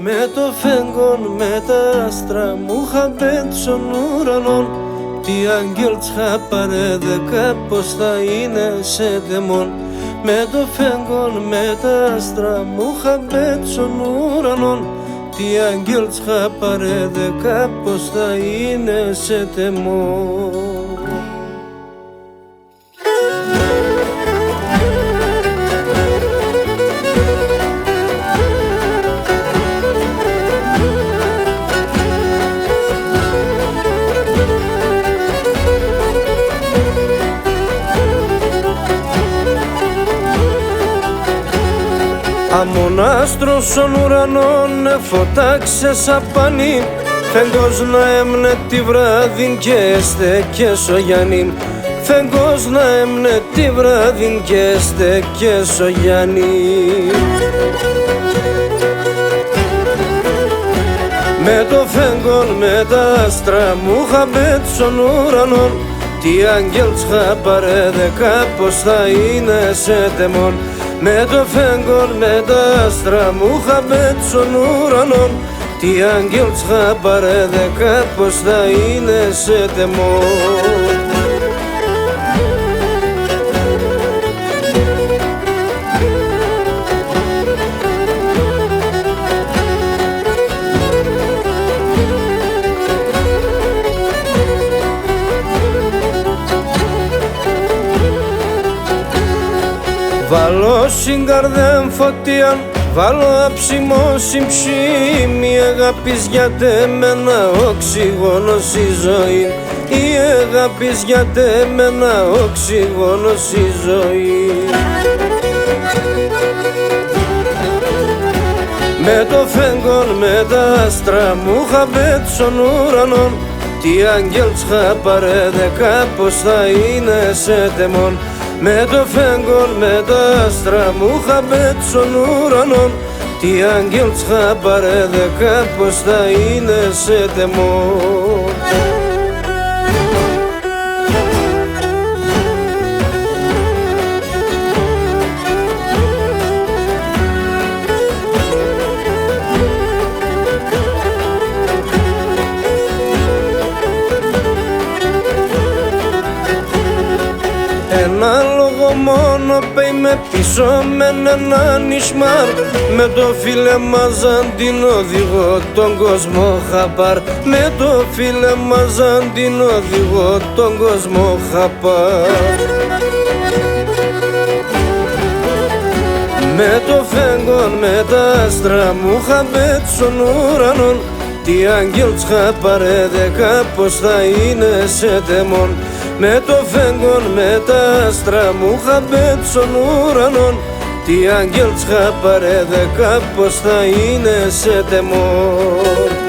Με το φέγγον με τα άστρα μου χαμπέτ στον ουρανόν. Τι άγγελ τσχα παρέδεκα πως θα είναι σε τεμόν. Με το φέγγον με τα άστρα μου χαμπέτ στον ουρανόν. Τι άγγελ τσχα παρέδεκα πως θα είναι σε τεμόν. Αμον άστρος στον ουρανόν φωτάξε σαν πανί. Φέγγος να έμνε τη βράδυν και στέκες ο Γιάννη. Φέγγος να έμνε τη βράδυν και στέκες ο Γιάννη. Με το φέγγον με τα άστρα μου χαμπέτ στον ουρανόν. Τι άγγελ τσχα παρέδεκα πως θα είναι σε τεμόν. Με το φέγγον με τα άστρα μου χαμπέτ στον ουρανόν. Τι άγγελ τσχα παρέδεκα πως θα είναι σε τεμόν. Βάλω στην καρδιά φωτίαν, βάλω αψιμό συμψήμι. Αγάπης για τεμένα οξυγόνος η ζωή. Η αγάπης για τεμένα οξυγόνος η ζωή. Με το φέγγον με τα άστρα μου χαμπέτ στον ουρανόν. Τι άγγελ τσχα παρέδεκα πως θα είναι σε τεμόν. Με το φέγγον με τα άστρα μου χαμπέτ στον ουρανόν. Τι άγγελ τσχα παρέδεκα πως θα είναι σε τεμόν. Ένα λόγο μόνο πέι με πίσω με έναν νησμάρ. Με το φίλε μαζαν την οδηγώ τον κόσμο χαπάρ. Με το φίλε μαζαν την οδηγώ τον κόσμο χαπάρ. Με το φέγγον με τα άστρα μου χαμπέτ στον ουρανόν. Τι άγγελ τσχα παρέδεκα πως θα είναι σε τεμόν. Με το φέγγον με τα άστρα μου χαμπέτ στον ουρανόν. Τι άγγελ τσχα παρέδεκα πως θα είναι σε τεμόν.